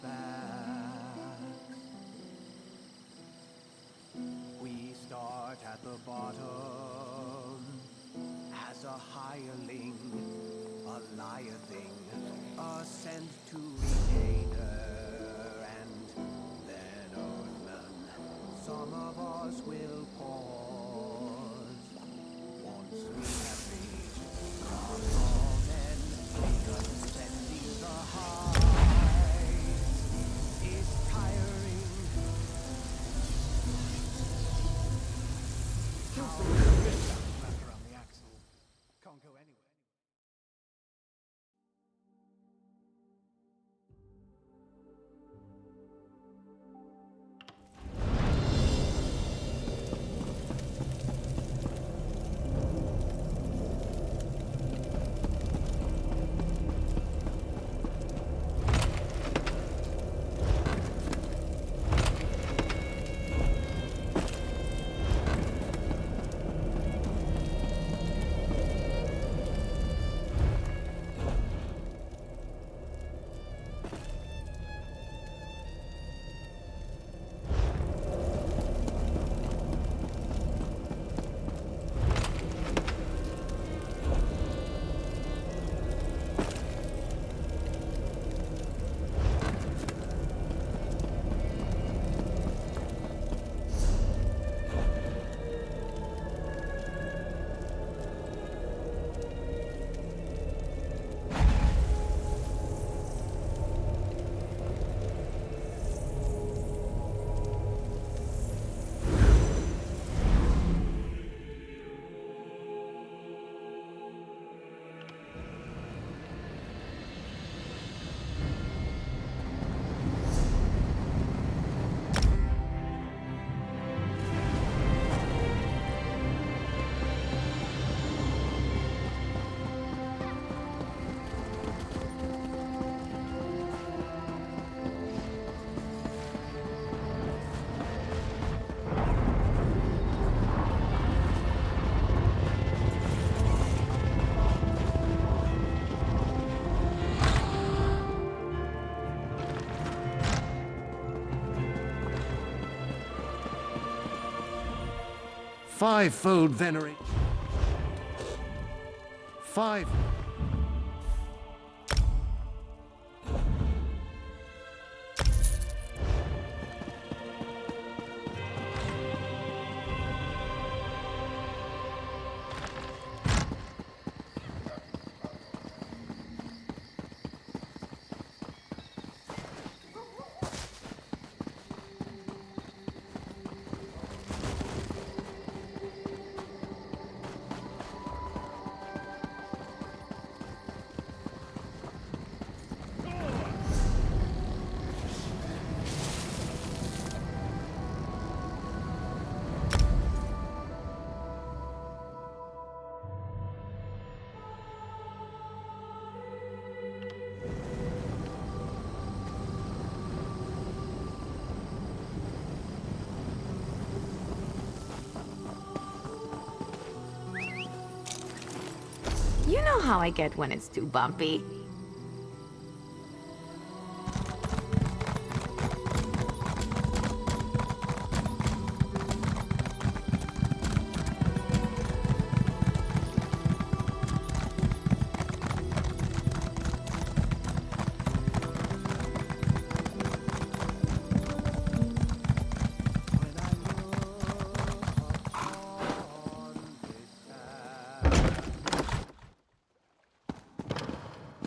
backs. We start at the bottom as a hireling, a liar thing, a sent to retainer, and then Earthman. Some of us will pause once we have reached our men, because spending the highs is tiring. Wrapped around the axle. Can't go anywhere. Fivefold venerate. Five. You know how I get when it's too bumpy.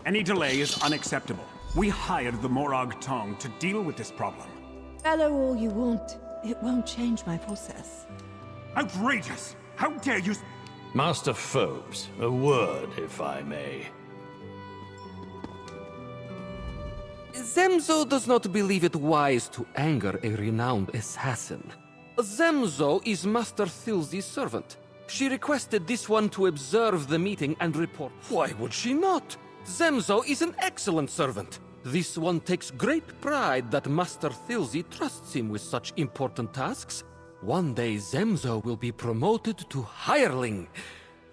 Any delay is unacceptable. We hired the Morag Tong to deal with this problem. Bellow all you want. It won't change my process. Outrageous! How dare you... Master Phobes, a word, if I may. Zemzo does not believe it wise to anger a renowned assassin. Zemzo is Master Thilzi's servant. She requested this one to observe the meeting and report. Why would she not? Zemzo is an excellent servant. This one takes great pride that Master Thilzi trusts him with such important tasks. One day Zemzo will be promoted to hireling.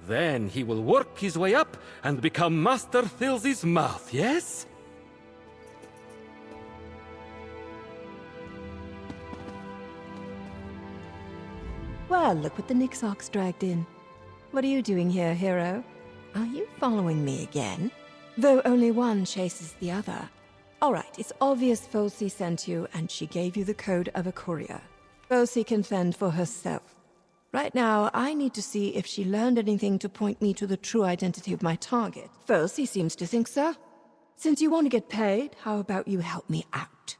Then he will work his way up and become Master Thilzi's mouth, yes? Well, look what the Nixox dragged in. What are you doing here, hero? Are you following me again? Though only one chases the other. Alright, it's obvious Foci sent you, and she gave you the code of a courier. Foci can fend for herself. Right now, I need to see if she learned anything to point me to the true identity of my target. Foci seems to think so. Since you want to get paid, how about you help me out?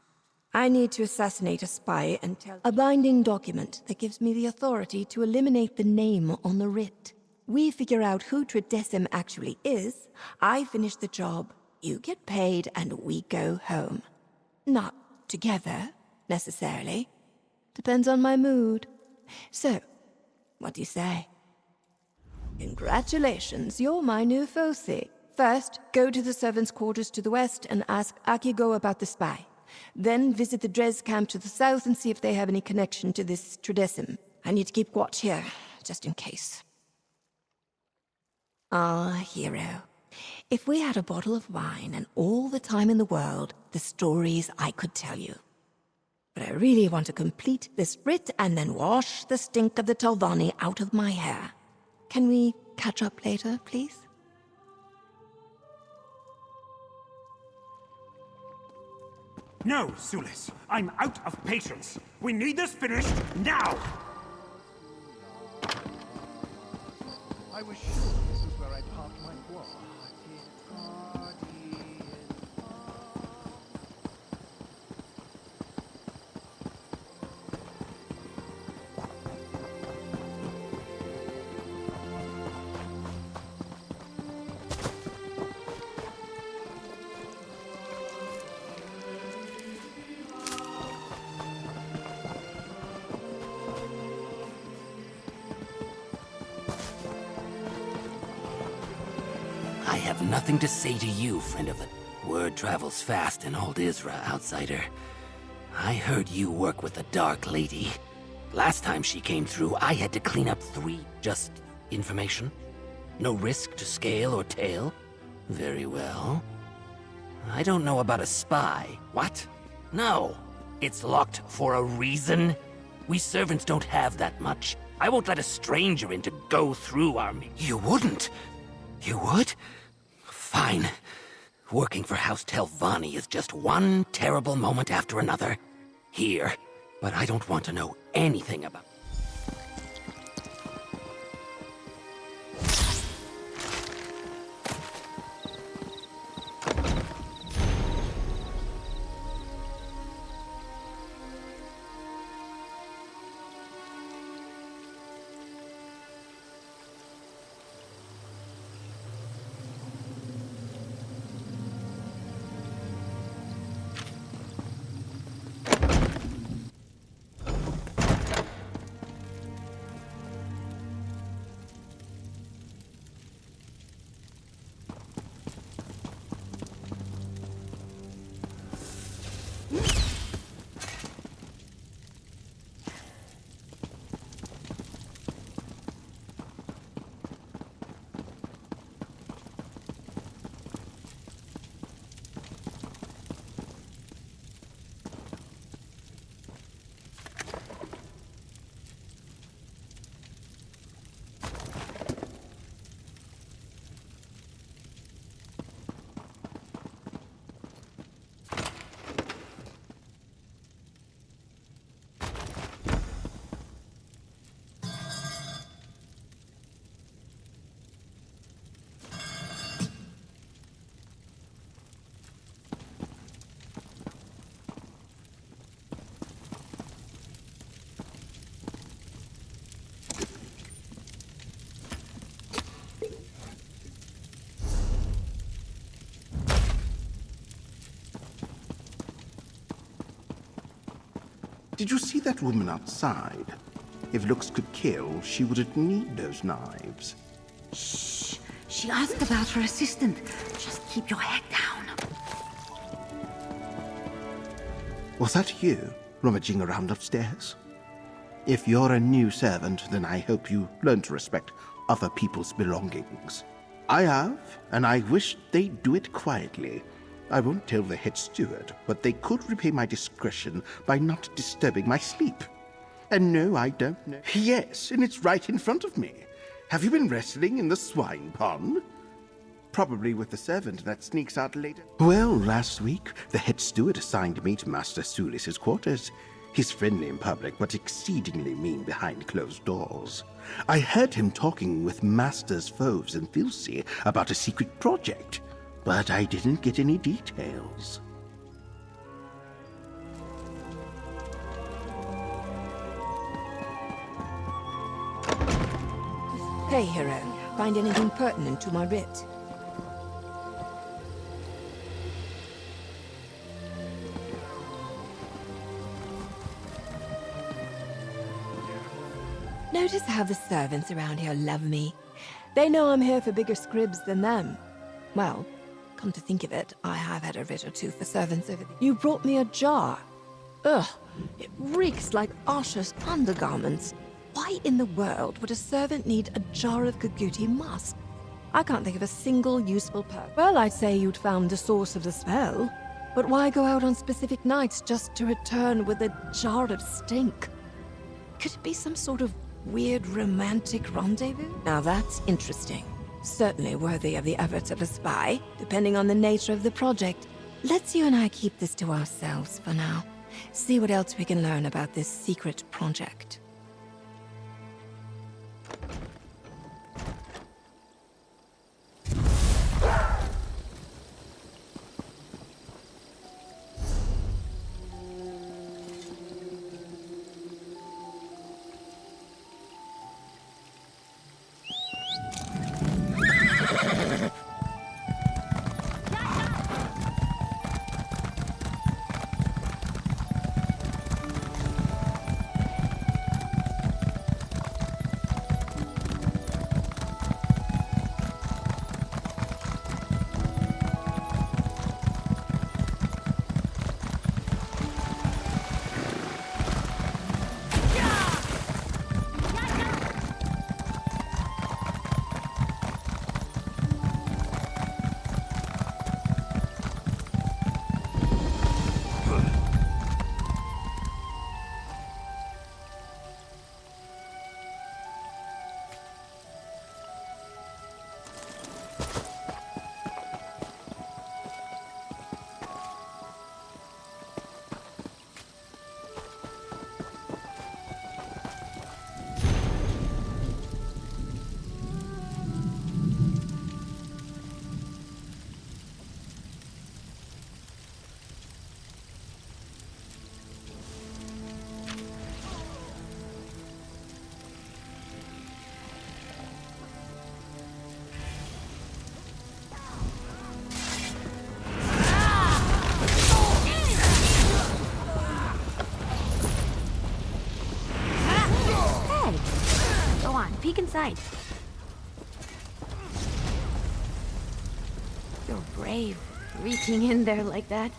I need to assassinate a spy and tell a binding document that gives me the authority to eliminate the name on the writ. We figure out who Tridecim actually is, I finish the job, you get paid, and we go home. Not together, necessarily. Depends on my mood. So, what do you say? Congratulations, you're my new Foci. First, go to the servants' quarters to the west and ask Akigo about the spy. Then visit the Dres camp to the south and see if they have any connection to this Tridecim. I need to keep watch here, just in case. Ah, hero. If we had a bottle of wine and all the time in the world, the stories I could tell you. But I really want to complete this writ and then wash the stink of the Talvani out of my hair. Can we catch up later, please? No, Sulis. I'm out of patience. We need this finished now! I was sure this is where I parked my quad. I have nothing to say to you, friend of the... Word travels fast in old Isra, outsider. I heard you work with the Dark Lady. Last time she came through, I had to clean up 3 just information. No risk to scale or tail. Very well. I don't know about a spy. What? No. It's locked for a reason. We servants don't have that much. I won't let a stranger in to go through our... You wouldn't? You would? Fine. Working for House Telvanni is just one terrible moment after another. Here. But I don't want to know anything about... Did you see that woman outside? If looks could kill, she wouldn't need those knives. Shh. She asked about her assistant. Just keep your head down. Was that you, rummaging around upstairs? If you're a new servant, then I hope you learn to respect other people's belongings. I have, and I wish they'd do it quietly. I won't tell the head steward, but they could repay my discretion by not disturbing my sleep. And no, I don't know. Yes, and it's right in front of me. Have you been wrestling in the swine pond? Probably with the servant that sneaks out later. Well, last week, the head steward assigned me to Master Sulis's quarters. He's friendly in public, but exceedingly mean behind closed doors. I heard him talking with Masters Foves and Filsey about a secret project, but I didn't get any details. Hey, Hero. Find anything pertinent to my writ? Notice how the servants around here love me. They know I'm here for bigger scribs than them. Well, come to think of it, I have had a writ or two for servants over the... You brought me a jar. Ugh, it reeks like Asha's undergarments. Why in the world would a servant need a jar of Kaguti musk? I can't think of a single useful perk. Well, I'd say you'd found the source of the spell. But why go out on specific nights just to return with a jar of stink? Could it be some sort of weird romantic rendezvous? Now that's interesting. Certainly worthy of the efforts of a spy, depending on the nature of the project. Let's you and I keep this to ourselves for now. See what else we can learn about this secret project. Peek inside. You're brave, reaching in there like that.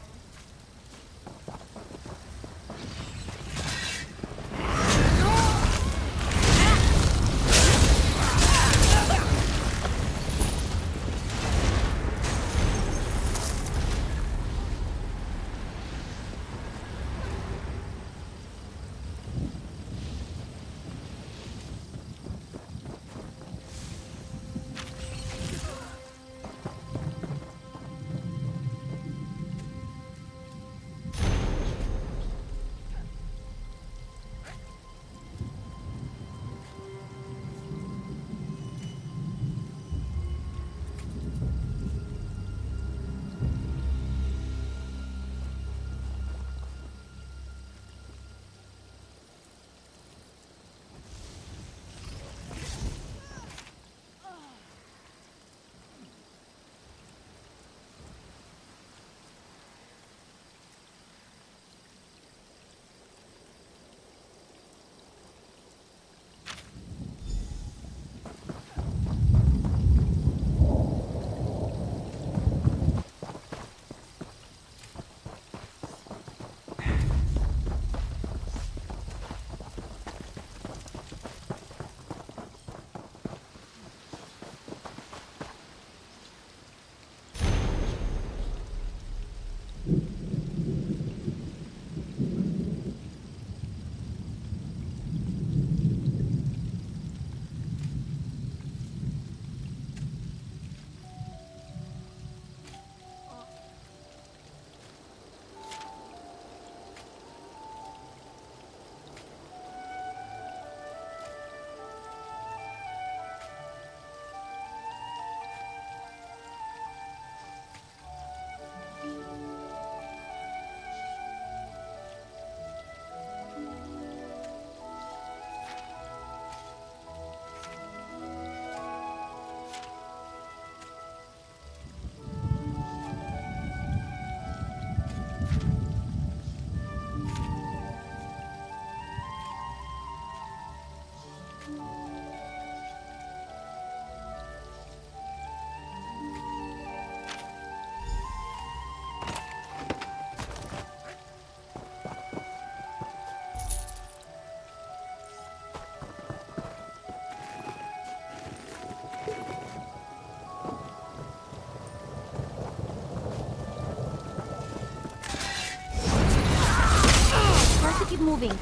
moving.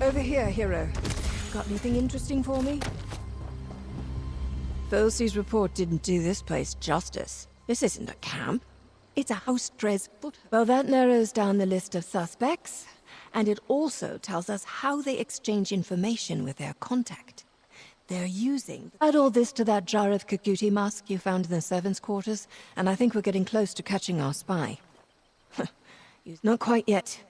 Over here, hero. Got anything interesting for me? Felsy's report didn't do this place justice. This isn't a camp. It's a House Dres foot. Well, that narrows down the list of suspects, and it also tells us how they exchange information with their contact. They're using... Add all this to that jar of Kakuti musk you found in the servants' quarters, and I think we're getting close to catching our spy. Not quite yet.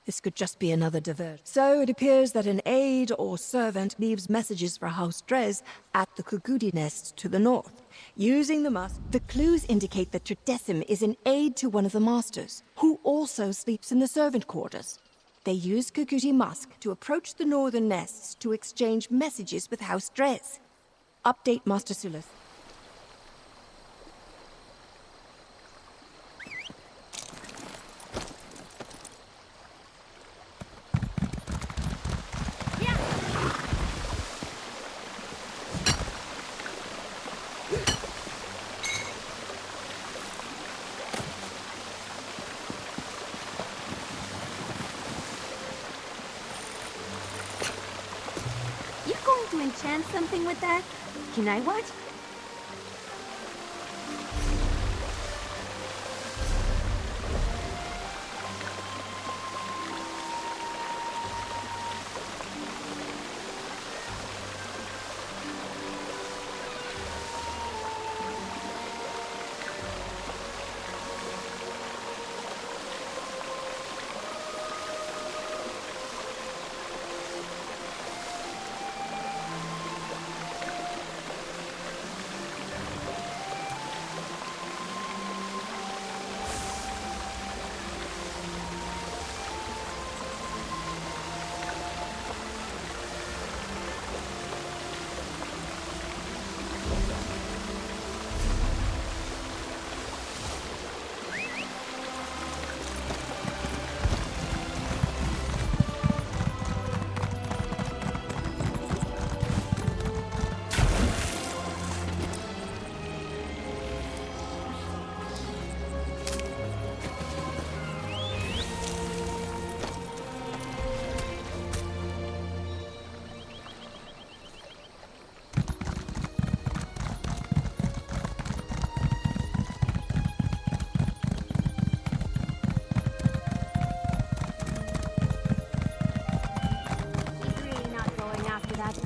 This could just be another diversion. So it appears that an aide or servant leaves messages for House Dres at the Kukudi nests to the north. Using the musk, the clues indicate that Tredessim is an aide to one of the masters, who also sleeps in the servant quarters. They use Kukudi musk to approach the northern nests to exchange messages with House Dres. Update Master Sulis. To enchant something with that? Can I watch?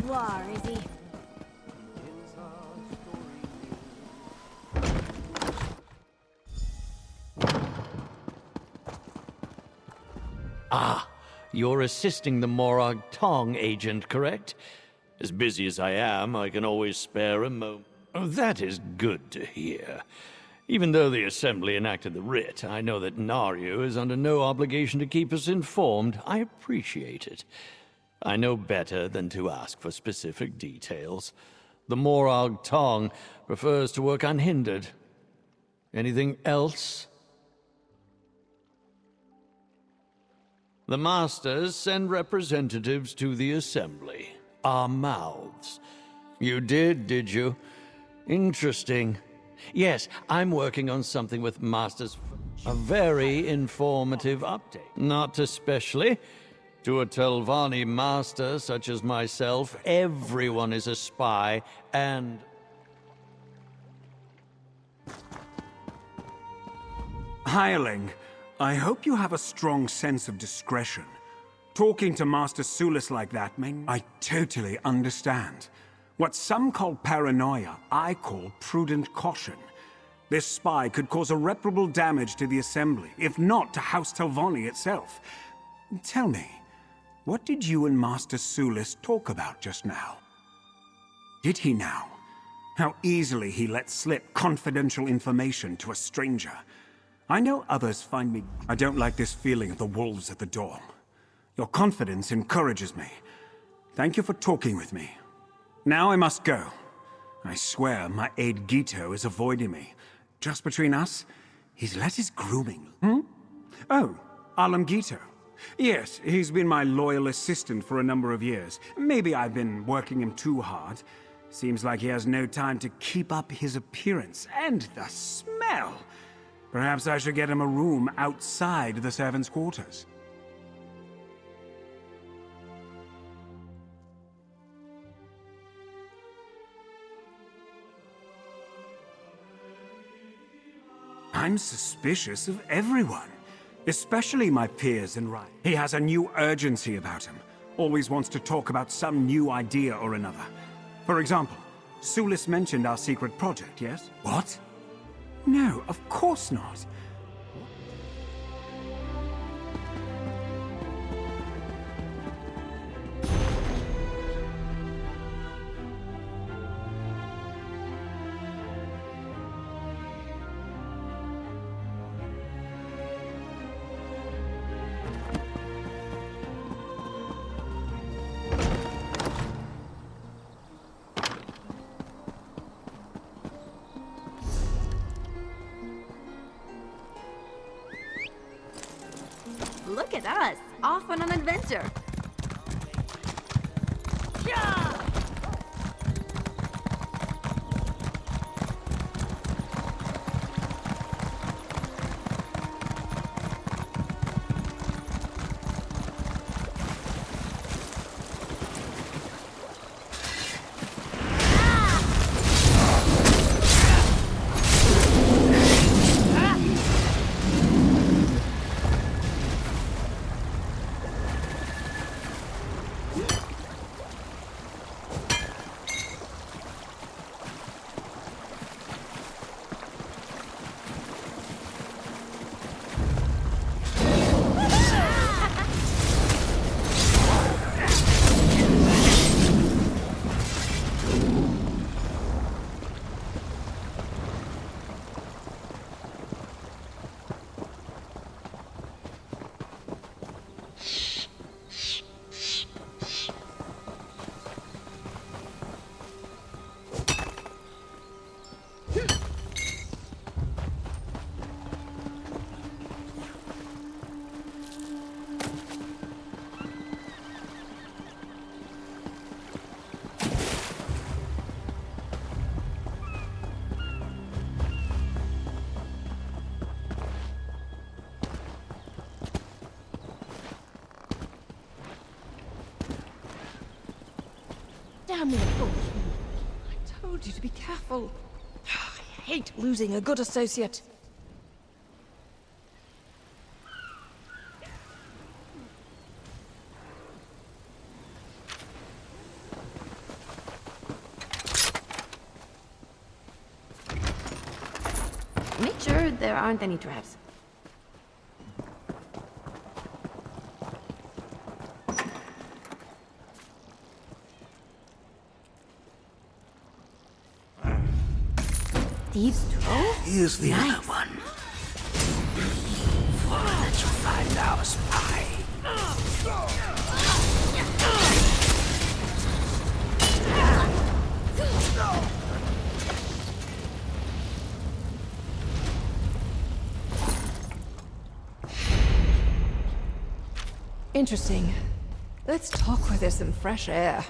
War, is he? Ah, you're assisting the Morag Tong agent, correct? As busy as I am, I can always spare a moment. Oh, that is good to hear. Even though the Assembly enacted the writ, I know that Naryu is under no obligation to keep us informed. I appreciate it. I know better than to ask for specific details. The Morag Tong prefers to work unhindered. Anything else? The Masters send representatives to the Assembly. Our mouths. You did you? Interesting. Yes, I'm working on something with Masters. A very informative update. Not especially. To a Telvanni master such as myself, everyone is a spy, and... Hireling, I hope you have a strong sense of discretion. Talking to Master Sulis like that, I totally understand. What some call paranoia, I call prudent caution. This spy could cause irreparable damage to the Assembly, if not to House Telvanni itself. Tell me, what did you and Master Sulis talk about just now? Did he now? How easily he let slip confidential information to a stranger. I know others find me... I don't like this feeling of the wolves at the door. Your confidence encourages me. Thank you for talking with me. Now I must go. I swear my aide Gito is avoiding me. Just between us, he's let his grooming... Oh, Alam Gito. Yes, he's been my loyal assistant for a number of years. Maybe I've been working him too hard. Seems like he has no time to keep up his appearance. And the smell! Perhaps I should get him a room outside the servants' quarters. I'm suspicious of everyone. Especially my peers in rank. He has a new urgency about him. Always wants to talk about some new idea or another. For example, Sulis mentioned our secret project, yes? What? No, of course not. Look at us, off on an adventure. Damn it! I told you to be careful. I hate losing a good associate. Make sure there aren't any traps. Thieves' trove? Here's the other one. Let's find our spy. Interesting. Let's talk where there's some fresh air.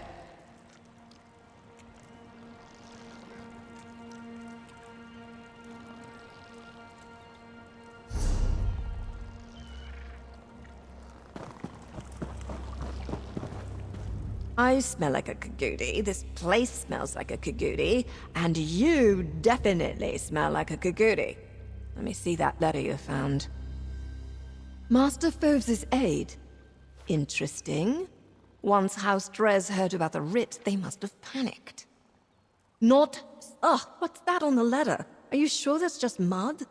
I smell like a Kagudi, this place smells like a Kagudi, and you definitely smell like a Kagudi. Let me see that letter you found. Master Fov's aide. Interesting. Once House Drez heard about the writ, they must have panicked. Not... Ugh, what's that on the letter? Are you sure that's just mud?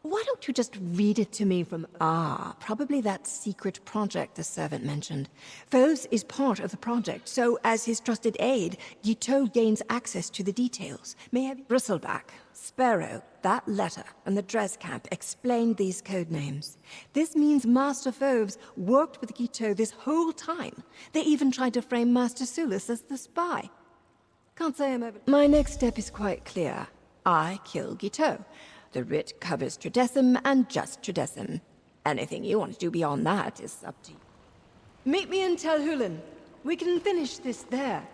Why don't you just read it to me from... probably that secret project the servant mentioned. Foes is part of the project, so as his trusted aide, Guiteau gains access to the details. May I... Bristleback, Sparrow, that letter, and the Dres camp explained these code names. This means Master Foves worked with Guiteau this whole time. They even tried to frame Master Sulis as the spy. Can't say I'm over... My next step is quite clear. I kill Guiteau. The writ covers Tridecim and just Tridecim. Anything you want to do beyond that is up to you. Meet me in Tel Hulin. We can finish this there.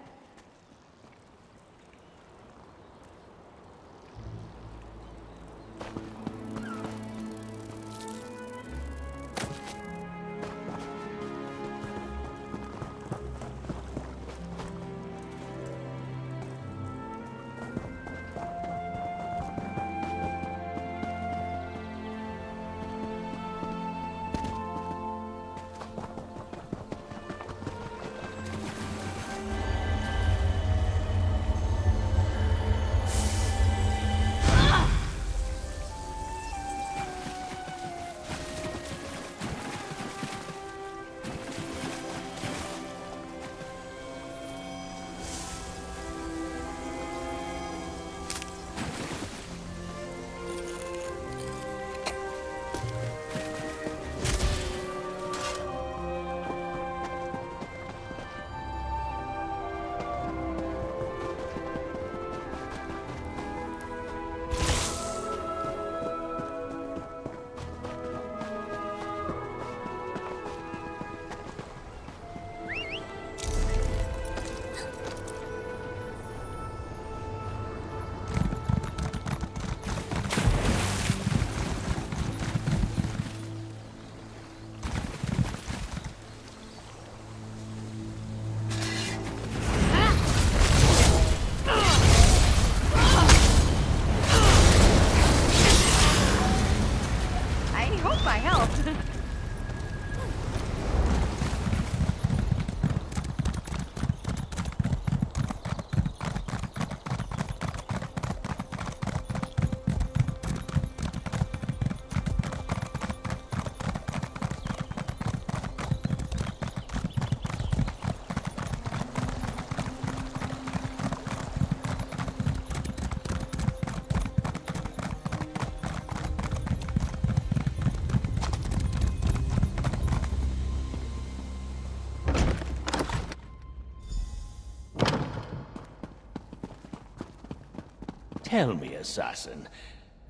Tell me, assassin,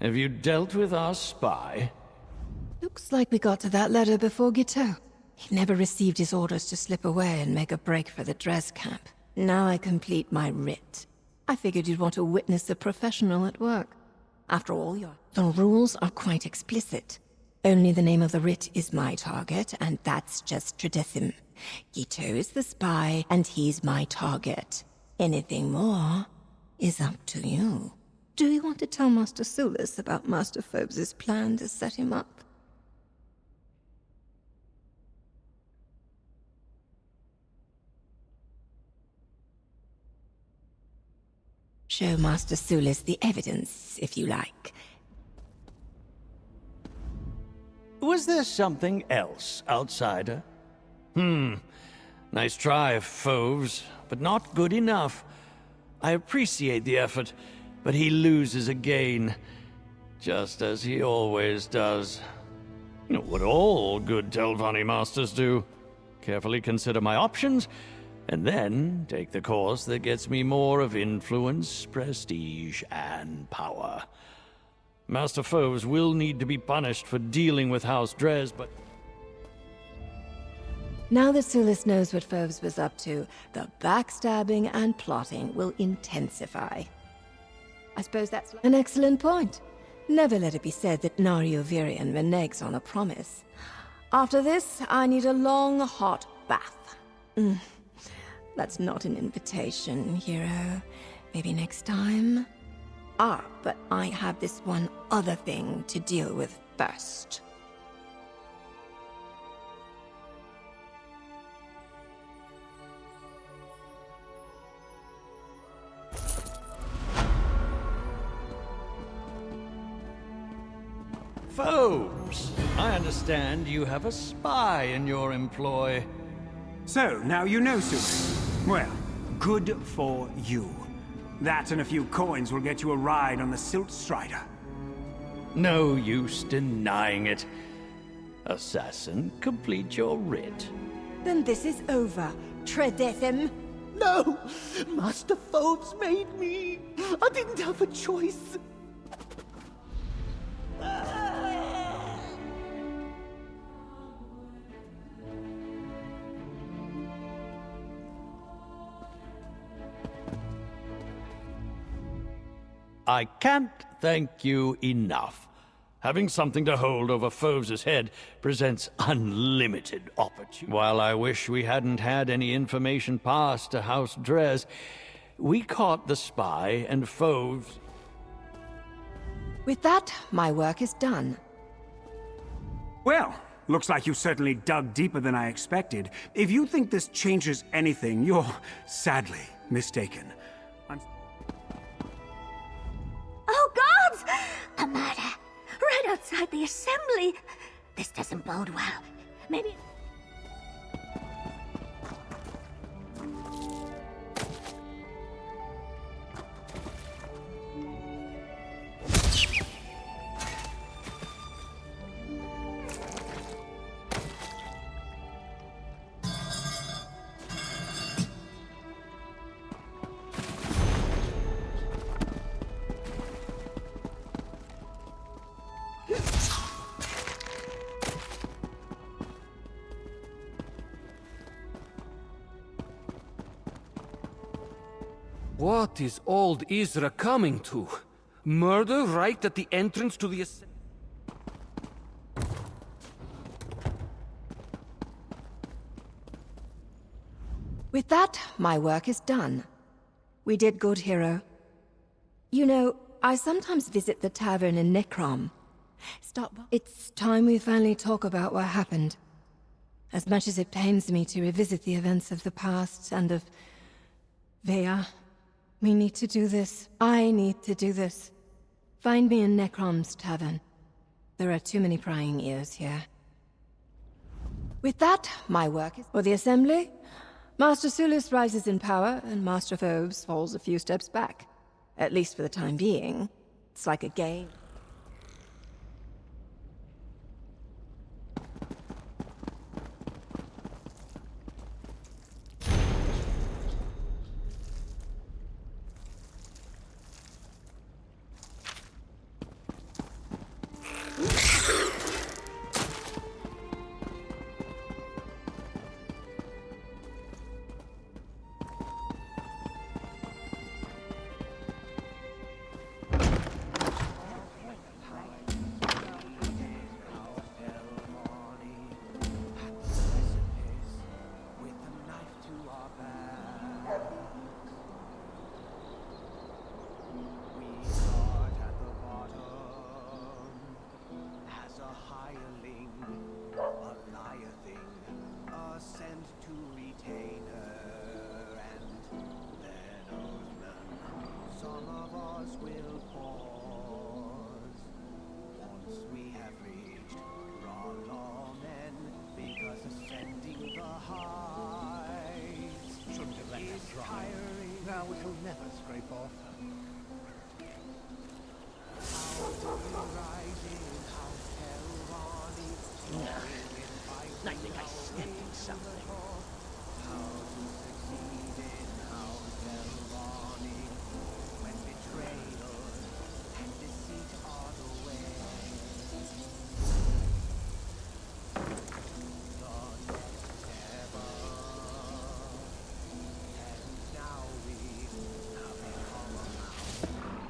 have you dealt with our spy? Looks like we got to that letter before Guiteau. He never received his orders to slip away and make a break for the Dres camp. Now I complete my writ. I figured you'd want to witness a professional at work. After all, the rules are quite explicit. Only the name of the writ is my target, and that's just Tridecim. Guiteau is the spy, and he's my target. Anything more is up to you. Do you want to tell Master Sulis about Master Phobes' plan to set him up? Show Master Sulis the evidence, if you like. Was there something else, outsider? Nice try, Foves, but not good enough. I appreciate the effort, but he loses again, just as he always does. What all good Telvanni masters do. Carefully consider my options, and then take the course that gets me more of influence, prestige, and power. Master Foves will need to be punished for dealing with House Dres, but... Now that Sulis knows what Foves was up to, the backstabbing and plotting will intensify. I suppose that's an excellent point. Never let it be said that Nariovirian reneges on a promise. After this, I need a long, hot bath. That's not an invitation, hero. Maybe next time? But I have this one other thing to deal with first. Foes, I understand you have a spy in your employ. So, now you know, Sulis. Well, good for you. That and a few coins will get you a ride on the Silt Strider. No use denying it. Assassin, complete your writ. Then this is over. Tredethim. No! Master Phobes made me! I didn't have a choice! I can't thank you enough. Having something to hold over Foves' head presents unlimited opportunity. While I wish we hadn't had any information passed to House Drez, we caught the spy and Foves. With that, my work is done. Well, looks like you certainly dug deeper than I expected. If you think this changes anything, you're sadly mistaken. Oh, gods! A murder! Right outside the assembly! This doesn't bode well. Maybe... What is old Isra coming to? Murder right at the entrance to the With that, my work is done. We did good, hero. You know, I sometimes visit the tavern in Necrom. Stop by. It's time we finally talk about what happened. As much as it pains me to revisit the events of the past and of Vea, we need to do this. I need to do this. Find me in Necrom's tavern. There are too many prying ears here. With that, my work is... For the assembly, Master Sulis rises in power, and Master Phobes falls a few steps back. At least for the time being. It's like a game. Now we shall never scrape off. I think I sniffed something.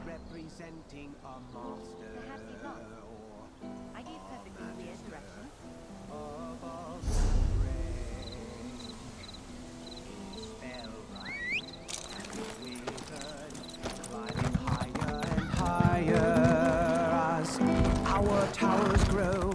Representing a master. Perhaps he's not. I gave perfectly clear directions. Above spell right. Wizard, climbing higher and higher as our towers grow.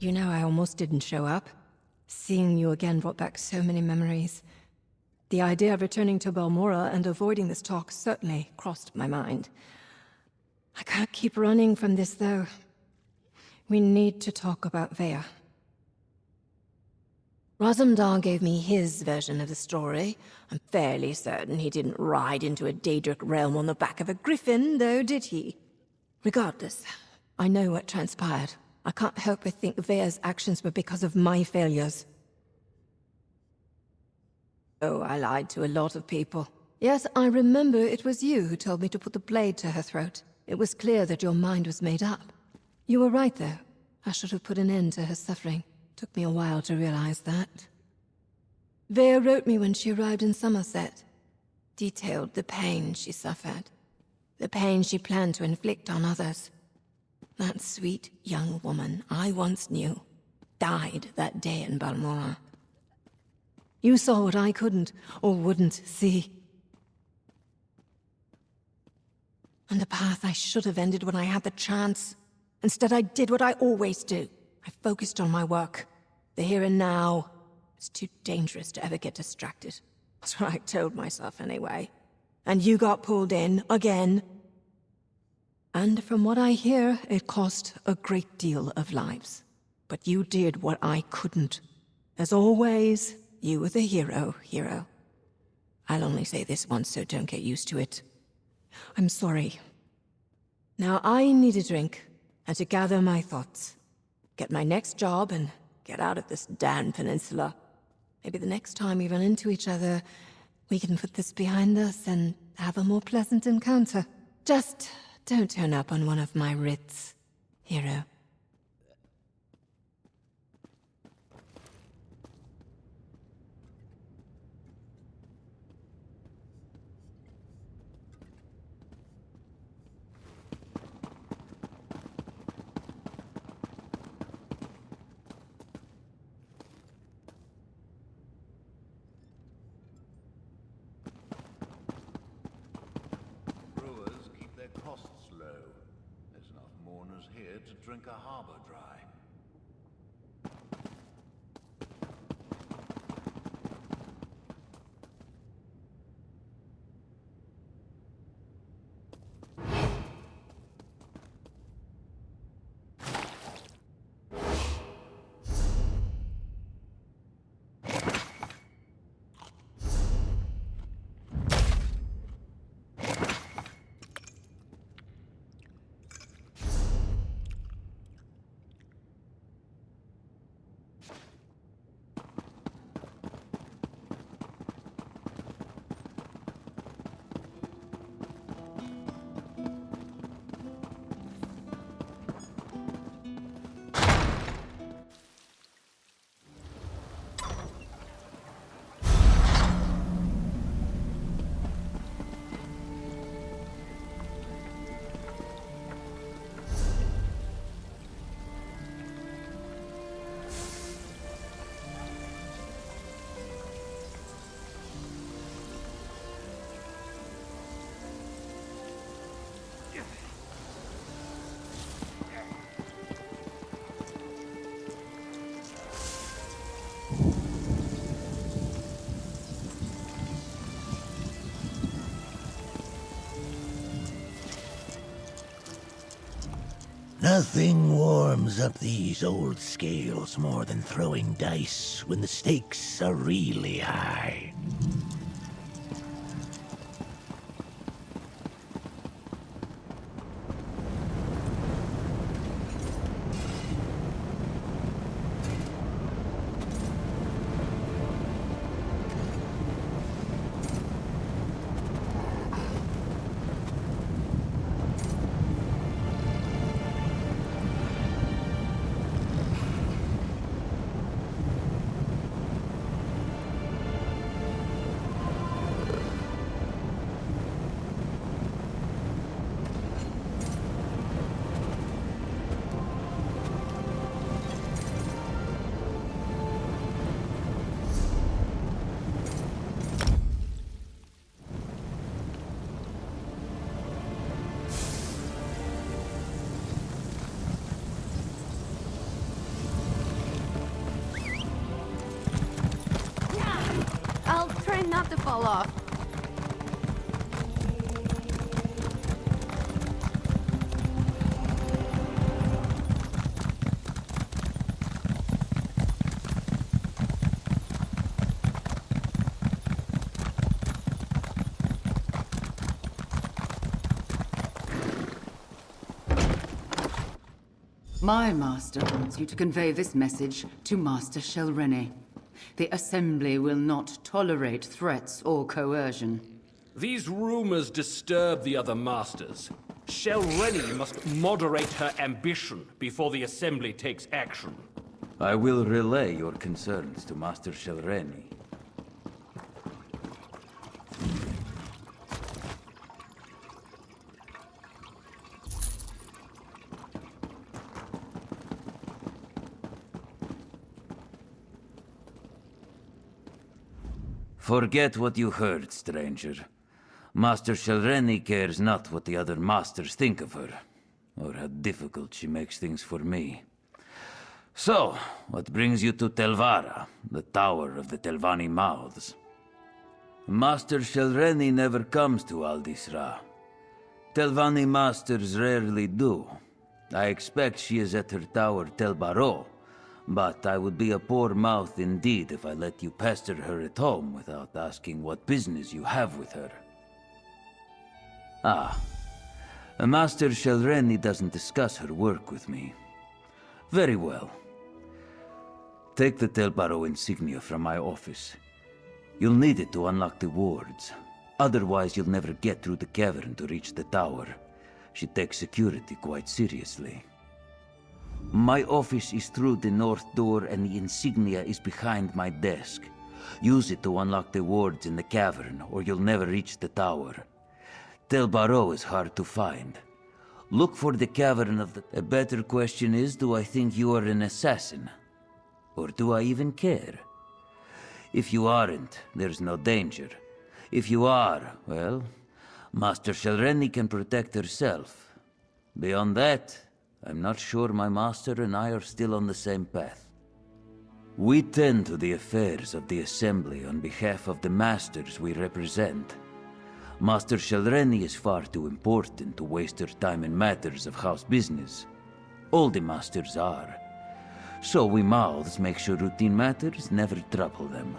You know, I almost didn't show up. Seeing you again brought back so many memories. The idea of returning to Balmora and avoiding this talk certainly crossed my mind. I can't keep running from this, though. We need to talk about Vea. Razumdar gave me his version of the story. I'm fairly certain he didn't ride into a Daedric realm on the back of a griffin, though, did he? Regardless, I know what transpired. I can't help but think Vea's actions were because of my failures. Oh, I lied to a lot of people. Yes, I remember it was you who told me to put the blade to her throat. It was clear that your mind was made up. You were right, though. I should have put an end to her suffering. Took me a while to realize that. Vea wrote me when she arrived in Somerset. Detailed the pain she suffered. The pain she planned to inflict on others. That sweet young woman I once knew died that day in Balmora. You saw what I couldn't, or wouldn't, see. And the path I should have ended when I had the chance. Instead, I did what I always do. I focused on my work. The here and now. It's too dangerous to ever get distracted. That's what I told myself anyway. And you got pulled in, again. And from what I hear, it cost a great deal of lives. But you did what I couldn't. As always, you were the hero. I'll only say this once, so don't get used to it. I'm sorry. Now I need a drink, and to gather my thoughts. Get my next job, and get out of this damn peninsula. Maybe the next time we run into each other, we can put this behind us and have a more pleasant encounter. Just don't turn up on one of my writs, hero. Drink a harbor dry. Nothing warms up these old scales more than throwing dice when the stakes are really high. to fall off. My master wants you to convey this message to Master Shelrene. The Assembly will not tolerate threats or coercion. These rumors disturb the other masters. Shelrene must moderate her ambition before the Assembly takes action. I will relay your concerns to Master Shelrene. Forget what you heard, stranger. Master Shelrene cares not what the other masters think of her, or how difficult she makes things for me. So, what brings you to Telvara, the Tower of the Telvanni Mouths? Master Shelrene never comes to Aldisra. Telvanni masters rarely do. I expect she is at her tower Tel Baro, but I would be a poor mouth indeed if I let you pester her at home without asking what business you have with her. Master Shelrene doesn't discuss her work with me. Very well. Take the Tel Baro insignia from my office. You'll need it to unlock the wards. Otherwise, you'll never get through the cavern to reach the tower. She takes security quite seriously. My office is through the north door and the insignia is behind my desk. Use it to unlock the wards in the cavern, or you'll never reach the tower. Tel Baro is hard to find. Look for the cavern of the... A better question is, do I think you are an assassin? Or do I even care? If you aren't, there's no danger. If you are, well, Master Shelrene can protect herself. Beyond that, I'm not sure my master and I are still on the same path. We tend to the affairs of the Assembly on behalf of the masters we represent. Master Shelrene is far too important to waste her time in matters of house business. All the masters are. So we mouths make sure routine matters never trouble them.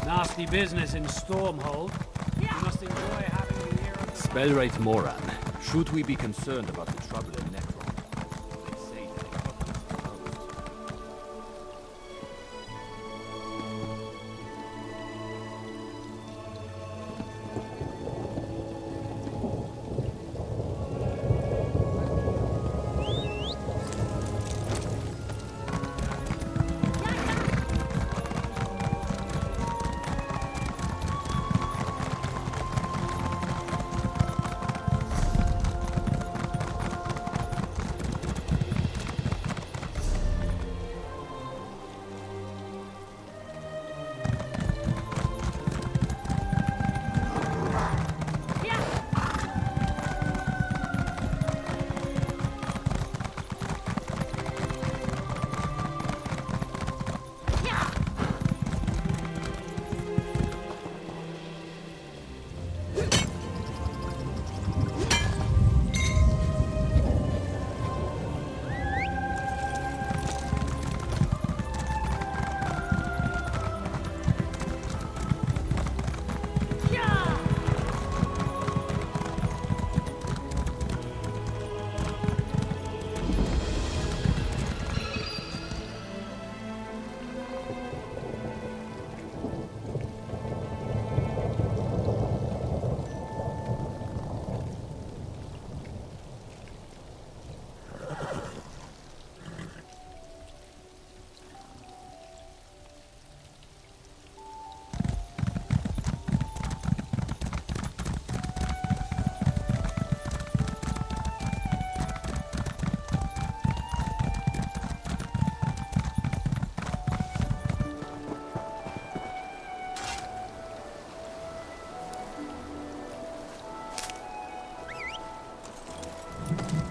Nasty business in Stormhold. You must enjoy having the ear of the... Spellwright Moran. Should we be concerned about the trouble in Necron? They say that it comes to most.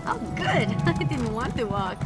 Oh, good. I didn't want to walk.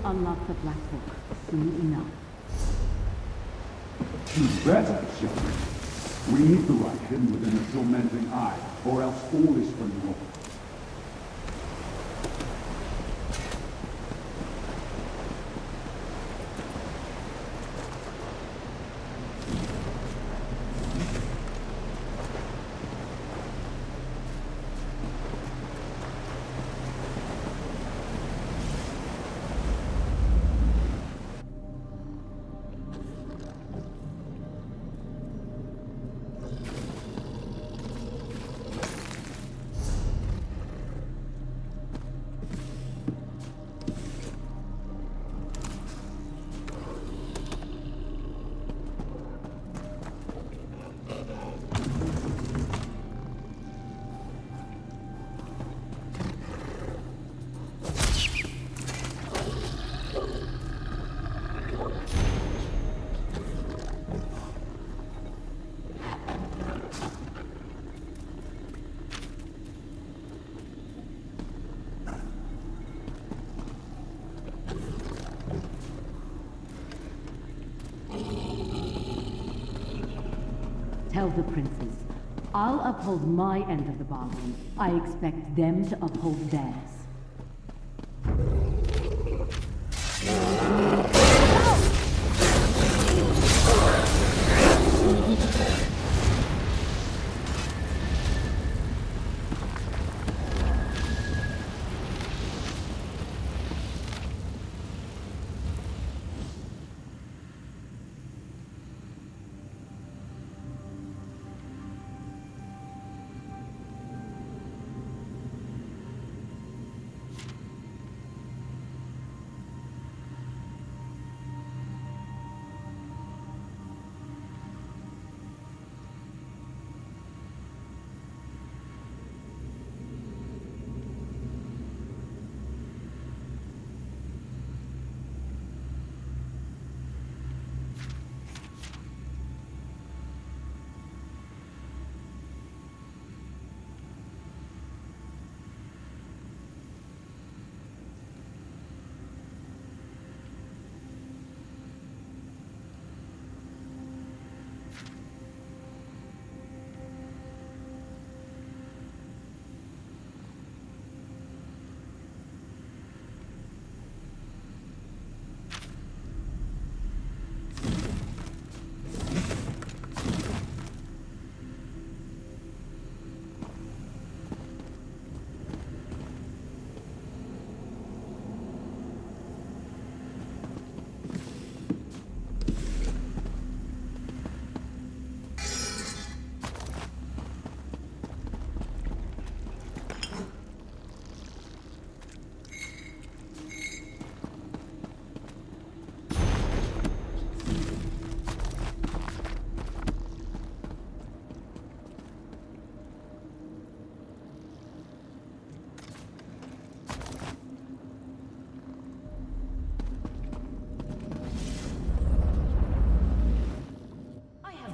unlock the Black Book soon enough. Choose better, children. We need the right hidden within the tormenting eye, or else all is for naught. Tell the princes, I'll uphold my end of the bargain. I expect them to uphold theirs.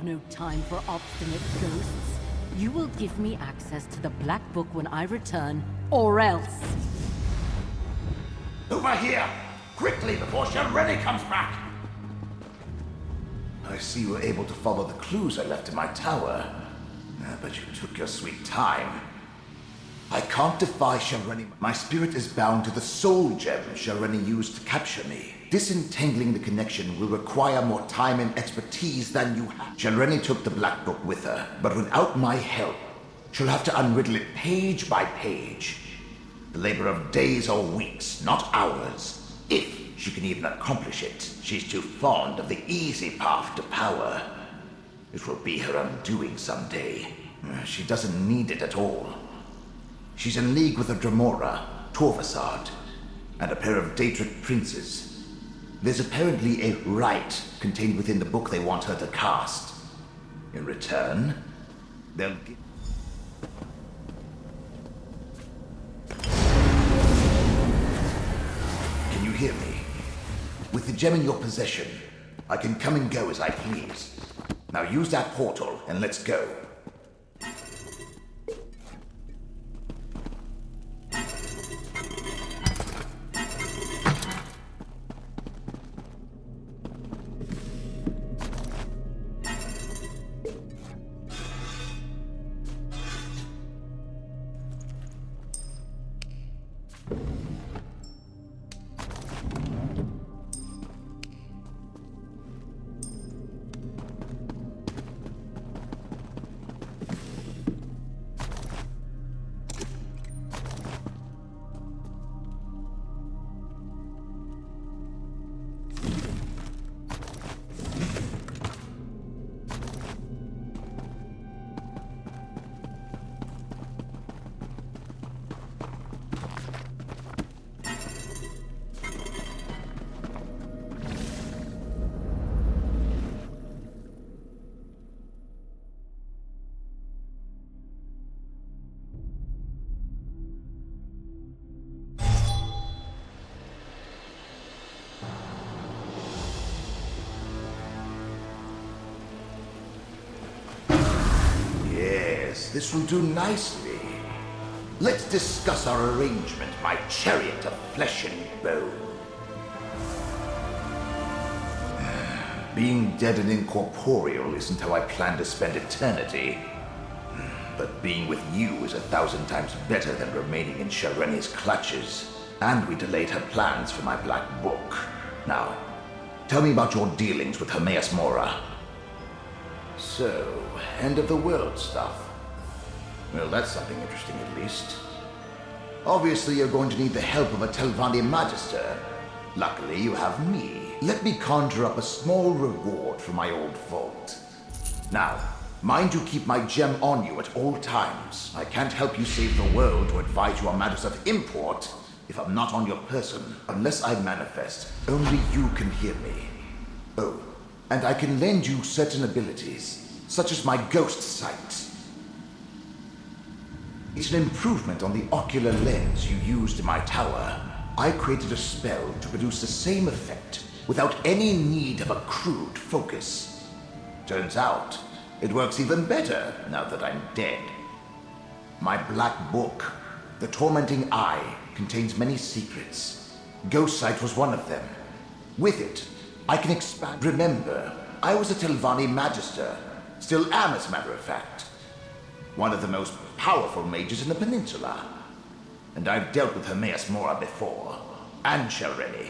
No time for obstinate ghosts. You will give me access to the Black Book when I return, or else. Over here! Quickly, before Shalreni comes back! I see you were able to follow the clues I left in my tower. But you took your sweet time. I can't defy Shalreni. My spirit is bound to the soul gem Shalreni used to capture me. Disentangling the connection will require more time and expertise than you have. Shalreni took the Black Book with her, but without my help, she'll have to unriddle it page by page. The labor of days or weeks, not hours. If she can even accomplish it, she's too fond of the easy path to power. It will be her undoing someday. She doesn't need it at all. She's in league with a Dremora, Torvasard, and a pair of Daedric princes. There's apparently a rite contained within the book they want her to cast. In return, they'll give... Can you hear me? With the gem in your possession, I can come and go as I please. Now use that portal and let's go. Yes, this will do nicely. Let's discuss our arrangement, my chariot of flesh and bone. Being dead and incorporeal isn't how I plan to spend eternity. But being with you is 1,000 times better than remaining in Shareni's clutches. And we delayed her plans for my black book. Now, tell me about your dealings with Hermaeus Mora. So, end of the world stuff. Well, that's something interesting at least. Obviously, you're going to need the help of a Telvanni Magister. Luckily, you have me. Let me conjure up a small reward for my old vault. Now, mind you keep my gem on you at all times. I can't help you save the world or advise you on matters of import if I'm not on your person. Unless I manifest, only you can hear me. Oh, and I can lend you certain abilities, such as my ghost sight. It's an improvement on the ocular lens you used in my tower. I created a spell to produce the same effect without any need of a crude focus. Turns out, it works even better now that I'm dead. My black book, The Tormenting Eye, contains many secrets. Ghost sight was one of them. With it, I can expand. Remember, I was a Telvanni Magister. Still am, as a matter of fact. One of the most powerful mages in the peninsula. And I've dealt with Hermaeus Mora before. And Shareni.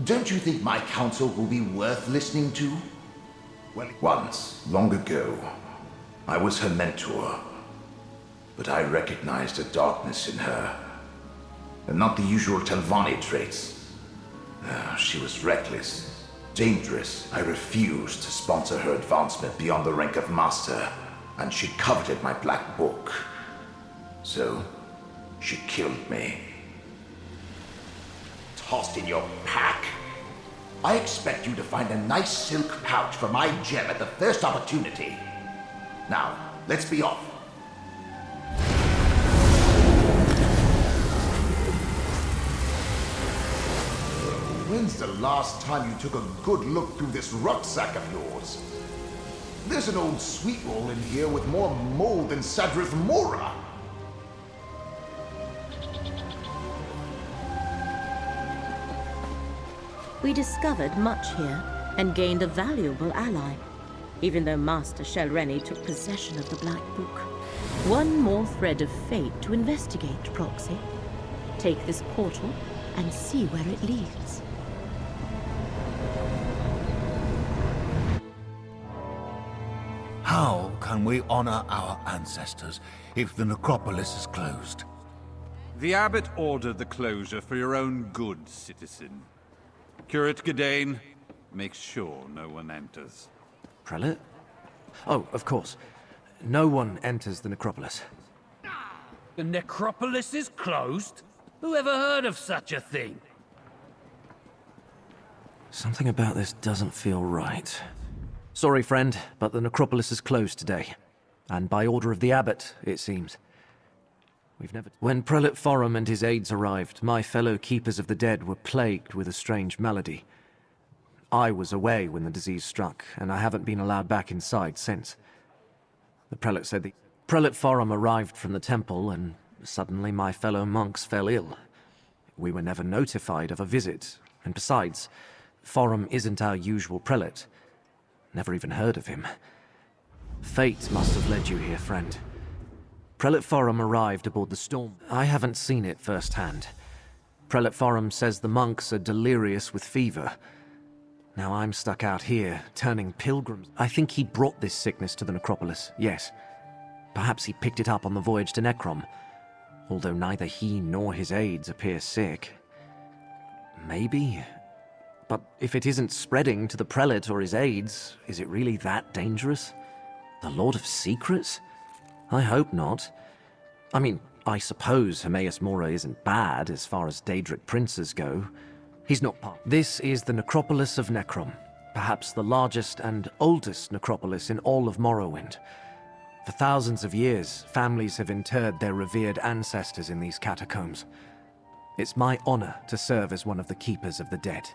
Don't you think my counsel will be worth listening to? Well, once, long ago, I was her mentor. But I recognized a darkness in her. And not the usual Telvanni traits. She was reckless, dangerous. I refused to sponsor her advancement beyond the rank of master. And she coveted my black book. So, she killed me. Tossed in your pack? I expect you to find a nice silk pouch for my gem at the first opportunity. Now, let's be off. When's the last time you took a good look through this rucksack of yours? There's an old sweet roll in here with more mold than Sadrith Mora. We discovered much here and gained a valuable ally, even though Master Shelreni took possession of the Black Book. One more thread of fate to investigate, Proxy. Take this portal and see where it leads. How can we honor our ancestors if the necropolis is closed? The abbot ordered the closure for your own good, citizen. Curate Gedane, make sure no one enters. Prelate? Oh, of course. No one enters the necropolis. The necropolis is closed? Who ever heard of such a thing? Something about this doesn't feel right. Sorry, friend, but the necropolis is closed today. And by order of the abbot, it seems. When Prelate Forum and his aides arrived, my fellow Keepers of the Dead were plagued with a strange malady. I was away when the disease struck, and I haven't been allowed back inside since. The prelate said Prelate Forum arrived from the temple, and suddenly my fellow monks fell ill. We were never notified of a visit, and besides, Forum isn't our usual prelate. Never even heard of him. Fate must have led you here, friend. Prelate Forum arrived aboard the Storm. I haven't seen it firsthand. Prelate Forum says the monks are delirious with fever. Now I'm stuck out here, turning pilgrims. I think he brought this sickness to the necropolis, yes. Perhaps he picked it up on the voyage to Necrom, although neither he nor his aides appear sick. Maybe? But if it isn't spreading to the prelate or his aides, is it really that dangerous? The Lord of Secrets? I hope not. I mean, I suppose Hermaeus Mora isn't bad as far as Daedric princes go. He's not part. This is the necropolis of Necrom, perhaps the largest and oldest necropolis in all of Morrowind. For thousands of years, families have interred their revered ancestors in these catacombs. It's my honor to serve as one of the Keepers of the Dead.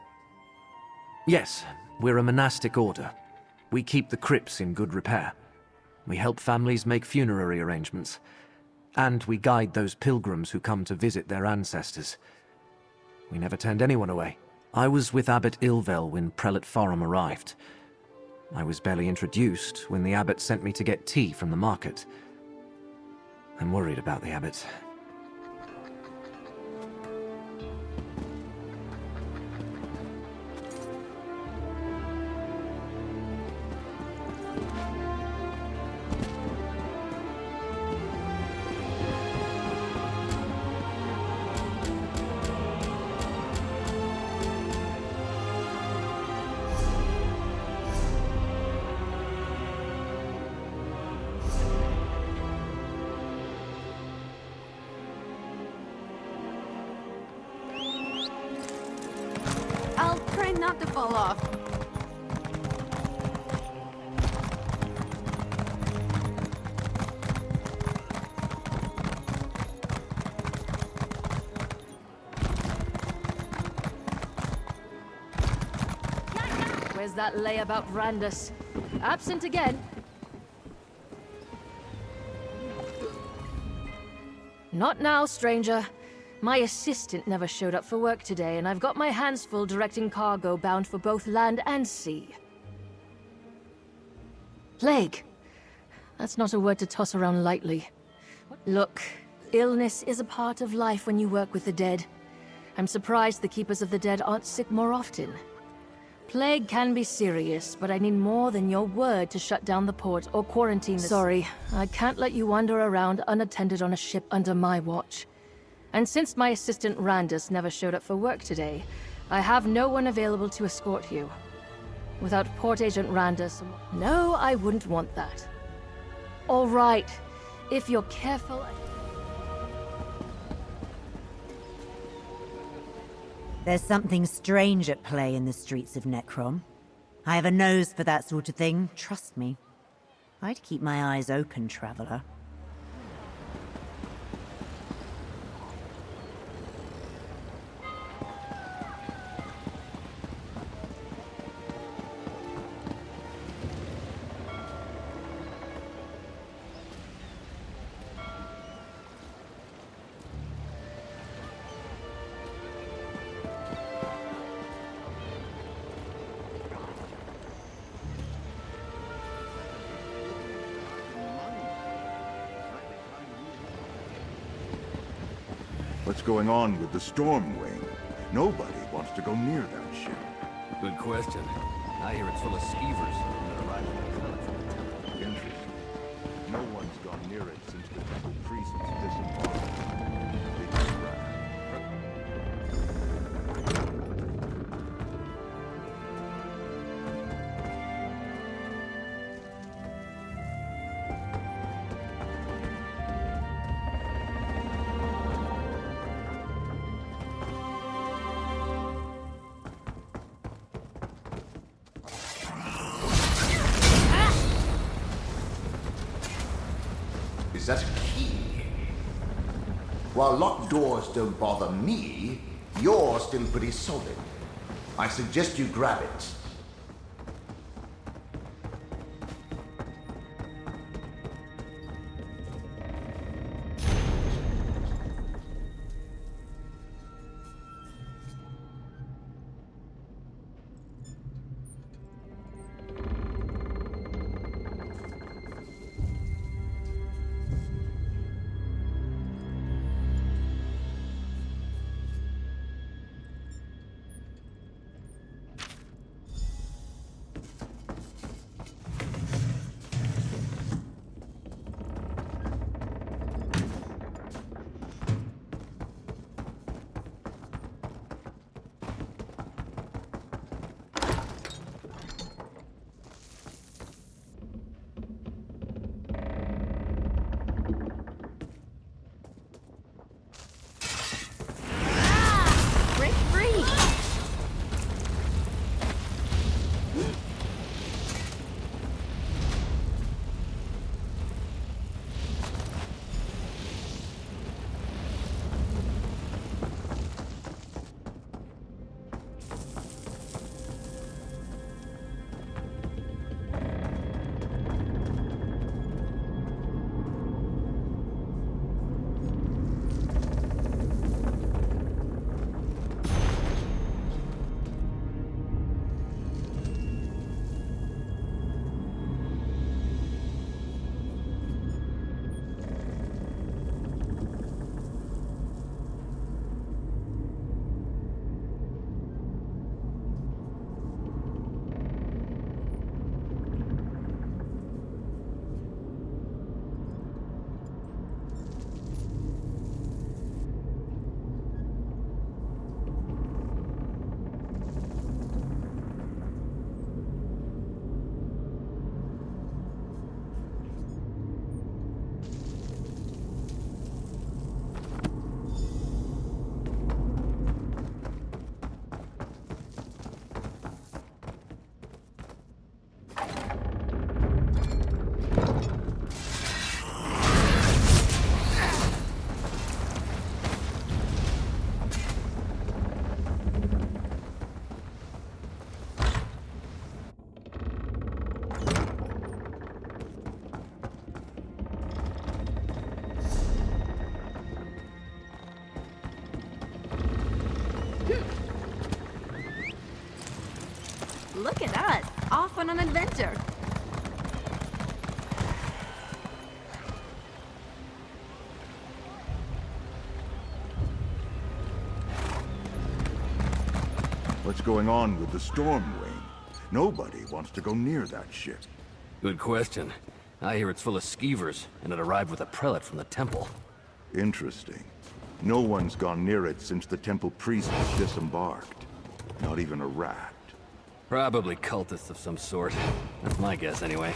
Yes, we're a monastic order. We keep the crypts in good repair. We help families make funerary arrangements. And we guide those pilgrims who come to visit their ancestors. We never turned anyone away. I was with Abbot Ilvel when Prelate Forum arrived. I was barely introduced when the abbot sent me to get tea from the market. I'm worried about the abbot. I'll try not to fall off. Where's that lay about Randus? Absent again. Not now, stranger. My assistant never showed up for work today, and I've got my hands full directing cargo bound for both land and sea. Plague. That's not a word to toss around lightly. Look, illness is a part of life when you work with the dead. I'm surprised the Keepers of the Dead aren't sick more often. Plague can be serious, but I need more than your word to shut down the port or quarantine the... Sorry, I can't let you wander around unattended on a ship under my watch. And since my assistant Randus never showed up for work today, I have no one available to escort you. Without Port Agent Randus... No, I wouldn't want that. All right, if you're careful... There's something strange at play in the streets of Necrom. I have a nose for that sort of thing, trust me. I'd keep my eyes open, traveler. What's going on with the Storm Wing? Nobody wants to go near that ship. Good question. I hear it's full of skeevers that arrive at the Interesting. No one's gone near it since the temple priests disembarked. Is that a key? While locked doors don't bother me, you're still pretty solid. I suggest you grab it. on an adventure. What's going on with the storm wing? Nobody wants to go near that ship. Good question. I hear it's full of skeevers, and it arrived with a prelate from the temple. Interesting. No one's gone near it since the temple priest disembarked. Not even a rat. Probably cultists of some sort. That's my guess, anyway.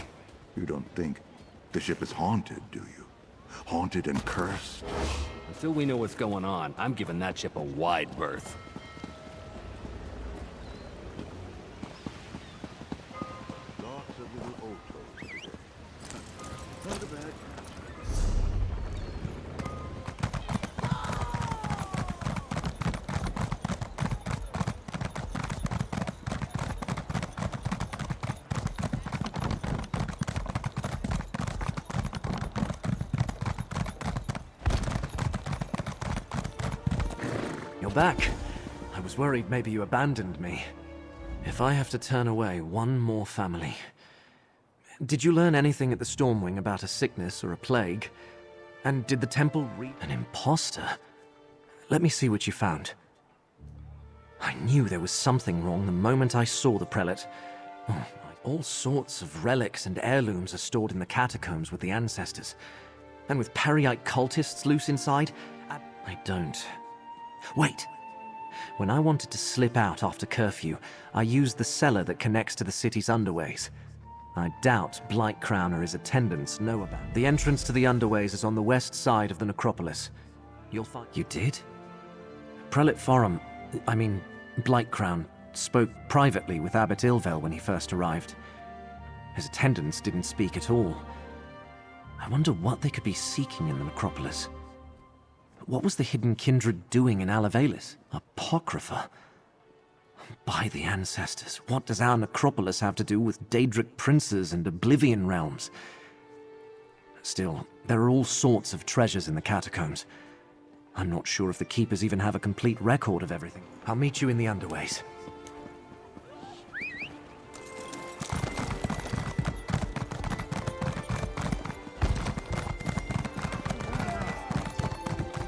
You don't think the ship is haunted, do you? Haunted and cursed? Until we know what's going on, I'm giving that ship a wide berth. Lots of little Otos today. Not a bad. You're back. I was worried maybe you abandoned me. If I have to turn away one more family... Did you learn anything at the Stormwing about a sickness or a plague? And did the temple an imposter? Let me see what you found. I knew there was something wrong the moment I saw the prelate. Oh, all sorts of relics and heirlooms are stored in the catacombs with the ancestors. And with Pariite cultists loose inside, I don't. Wait! When I wanted to slip out after curfew, I used the cellar that connects to the city's underways. I doubt Blightcrown or his attendants know about. The entrance to the underways is on the west side of the necropolis. You'll find... You did? Prelate Forum, Blightcrown, spoke privately with Abbot Ilvel when he first arrived. His attendants didn't speak at all. I wonder what they could be seeking in the necropolis. What was the hidden kindred doing in Alavelis? Apocrypha. By the ancestors, what does our necropolis have to do with Daedric princes and Oblivion realms? Still, there are all sorts of treasures in the catacombs. I'm not sure if the Keepers even have a complete record of everything. I'll meet you in the underways.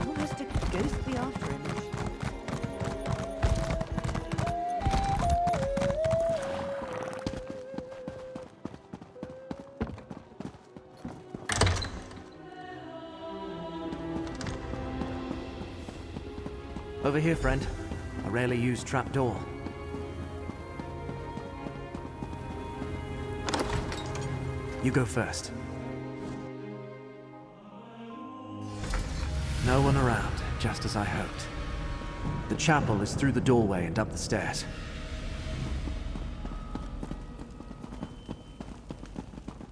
Almost a ghostly afterimage. Over here, friend. A rarely used trapdoor. You go first. No one around, just as I hoped. The chapel is through the doorway and up the stairs.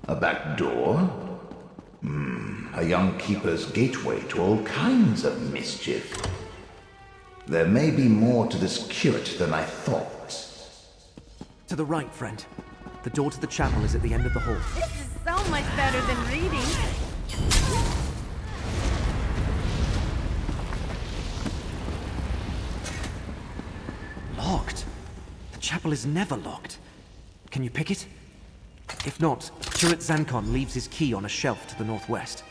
A back door? A young keeper's gateway to all kinds of mischief. There may be more to this curate than I thought. To the right, friend. The door to the chapel is at the end of the hall. This is so much better than reading. Locked? The chapel is never locked. Can you pick it? If not, Curate Zancon leaves his key on a shelf to the northwest.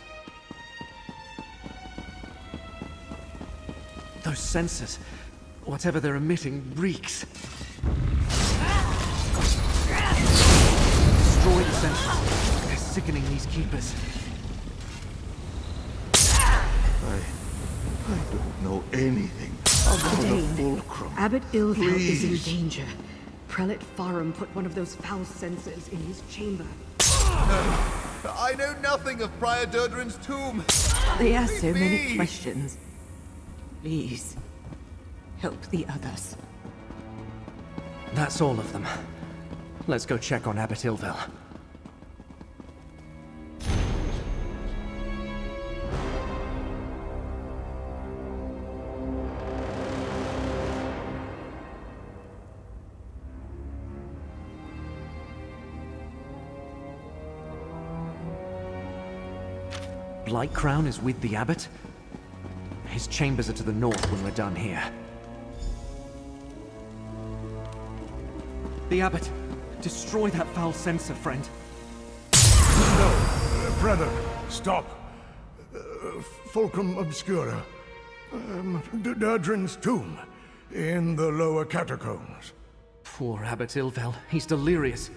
Those sensors, whatever they're emitting, reeks. Destroy the sensors. They're sickening these keepers. I don't know anything about the fulcrum. Abbot Ilvel is in Please. danger. Prelate Farum put one of those foul censers in his chamber. I know nothing of Prior Durdrin's tomb. They ask so Leave many me. questions. Please, help the others. That's all of them. Let's go check on Abbot Ilvel. Blightcrown is with the Abbot? His chambers are to the north when we're done here. The Abbot! Destroy that foul censer, friend. No, brother, stop. Fulcrum Obscura. Durdren's tomb. In the lower catacombs. Poor Abbot Ilvel. He's delirious.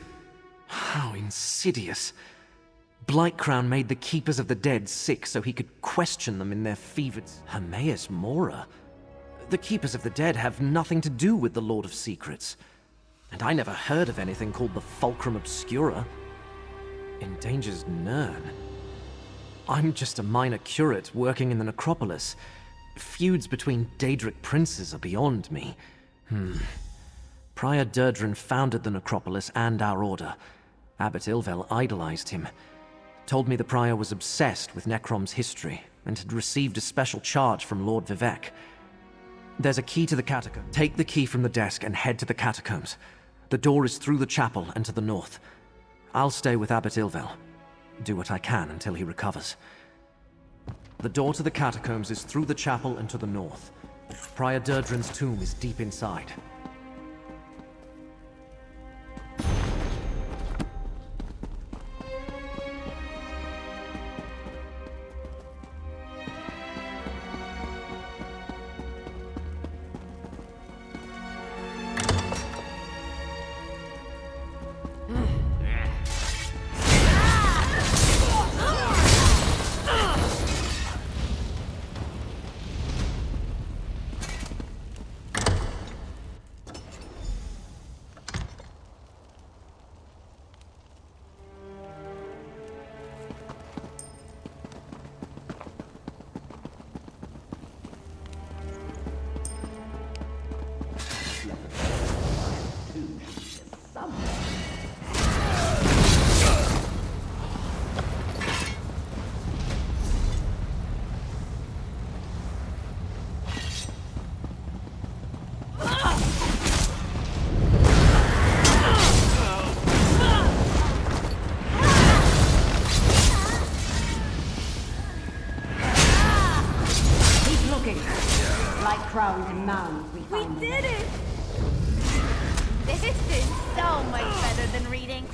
How insidious. Blightcrown made the Keepers of the Dead sick so he could question them in their fevered... Hermaeus Mora? The Keepers of the Dead have nothing to do with the Lord of Secrets. And I never heard of anything called the Fulcrum Obscura. Endangers Nirn. I'm just a minor curate working in the necropolis. Feuds between Daedric princes are beyond me. Prior Durdren founded the necropolis and our order. Abbot Ilvel idolized him. Told me the prior was obsessed with Necrom's history and had received a special charge from Lord Vivec. There's a key to the catacomb. Take the key from the desk and head to the catacombs. The door is through the chapel and to the north. I'll stay with Abbot Ilvel. Do what I can until he recovers. The door to the catacombs is through the chapel and to the north. Prior Durdren's tomb is deep inside. We did it! This is so much better than reading.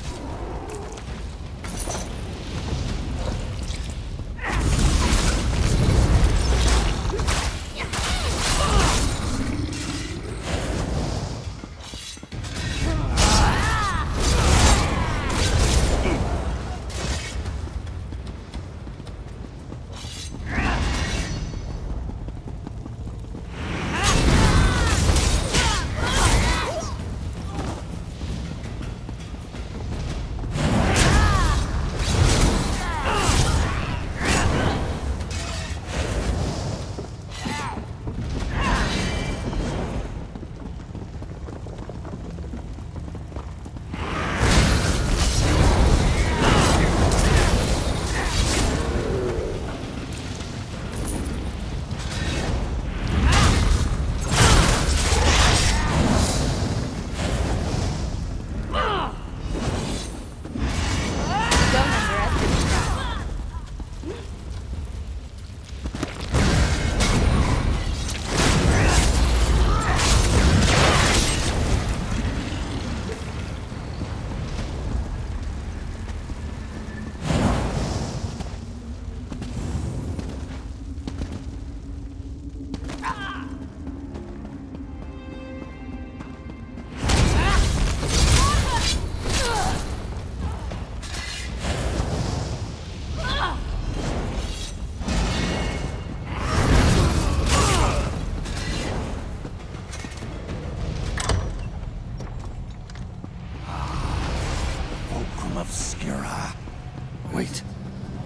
Wait.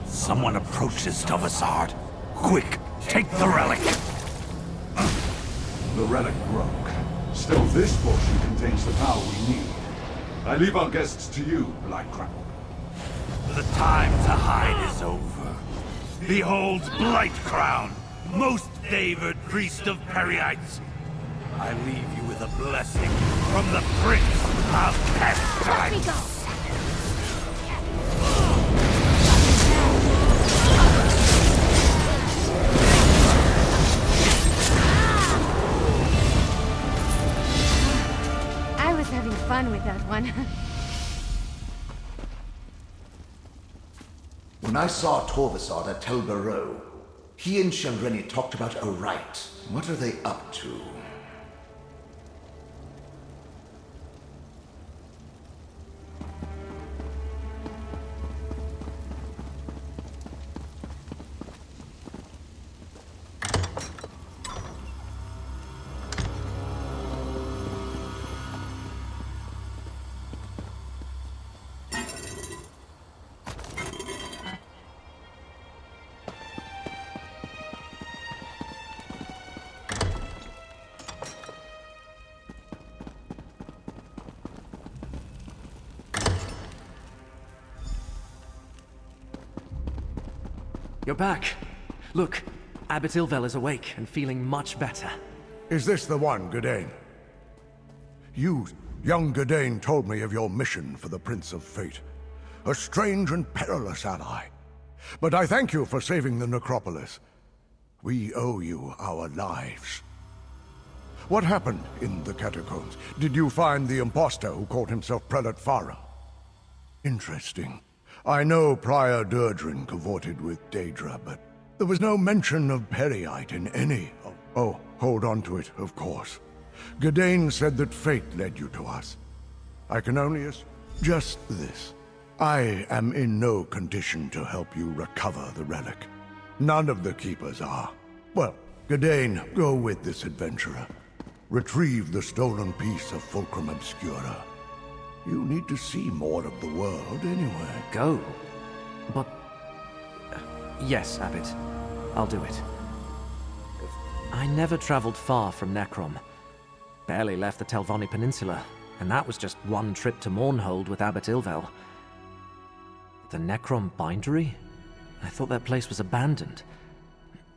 Someone approaches Tovasard. Quick, take the relic. The relic broke. Still, this potion contains the power we need. I leave our guests to you, Blightcrown. The time to hide is over. Behold Blightcrown, most favored priest of Periites. I leave you with a blessing from the Prince of Pestime. Let me go! I was having fun with that one. I saw Torvasod at Tel Barrow, he and Shelreni talked about a rite. What are they up to? You're back. Look, Abbot Ilvel is awake and feeling much better. Is this the one, Gadain? You, young Gadain, told me of your mission for the Prince of Fate. A strange and perilous ally. But I thank you for saving the necropolis. We owe you our lives. What happened in the catacombs? Did you find the impostor who called himself Prelate Farum? Interesting. I know Prior Durdrin cavorted with Daedra, but there was no mention of Periite in any of... Oh, hold on to it, of course. Gadain said that fate led you to us. I can only just this. I am in no condition to help you recover the relic. None of the Keepers are. Well, Gadain, go with this adventurer. Retrieve the stolen piece of Fulcrum Obscura. You need to see more of the world anyway. Go? But... yes, Abbot. I'll do it. I never traveled far from Necrom. Barely left the Telvanni Peninsula, and that was just one trip to Mournhold with Abbot Ilvel. The Necrom Bindery? I thought that place was abandoned.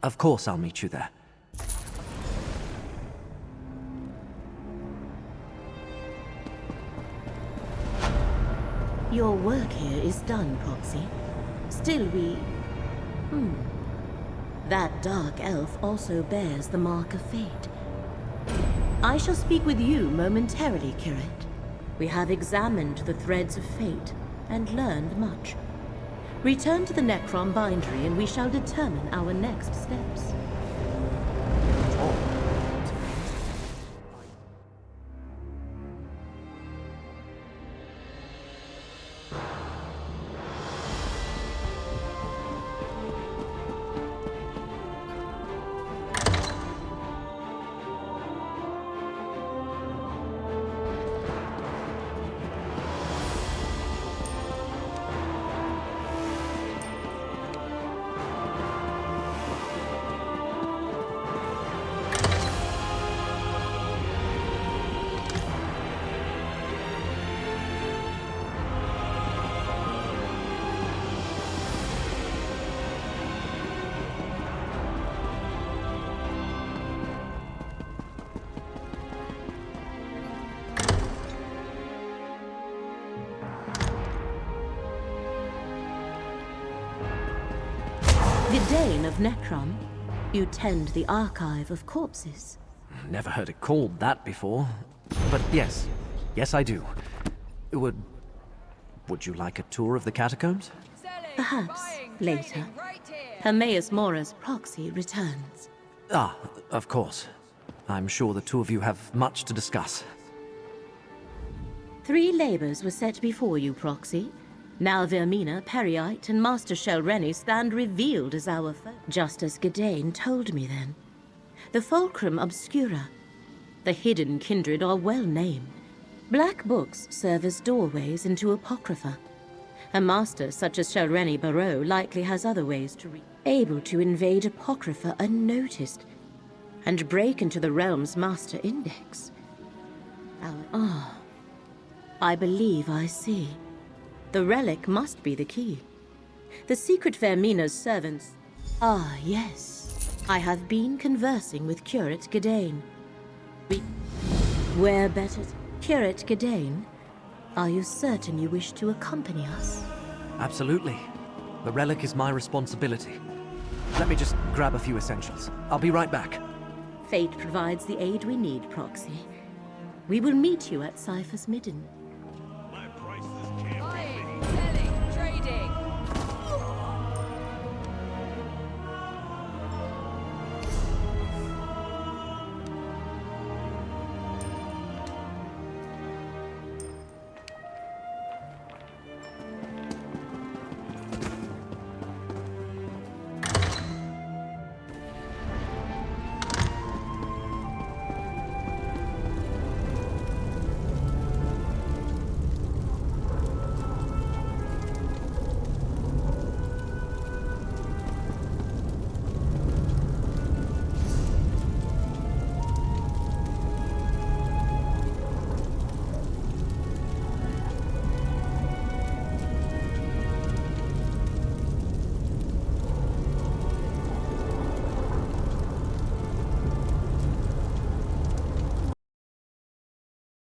Of course I'll meet you there. Your work here is done, Proxy. Still we... That dark elf also bears the mark of fate. I shall speak with you momentarily, Curate. We have examined the threads of fate and learned much. Return to the Necrom Bindery and we shall determine our next steps. Gadain of Necrom, you tend the archive of corpses. Never heard it called that before. But yes. Yes, I do. Would you like a tour of the catacombs? Perhaps later. Hermaeus Mora's proxy returns. Ah, of course. I'm sure the two of you have much to discuss. 3 labors were set before you, Proxy. Now Vermina, Periite, and Master Shelreni stand revealed as our foe, just as Gadain told me then. The Fulcrum Obscura, the hidden kindred, are well named. Black books serve as doorways into Apocrypha. A master such as Shelreni Barrow likely has other ways to reach, able to invade Apocrypha unnoticed, and break into the realm's master index. I believe I see. The relic must be the key. The secret Vermina's servants... Ah, yes. I have been conversing with Curate Gadain. Where better... Curate Gadain, are you certain you wish to accompany us? Absolutely. The relic is my responsibility. Let me just grab a few essentials. I'll be right back. Fate provides the aid we need, Proxy. We will meet you at Cypher's Midden.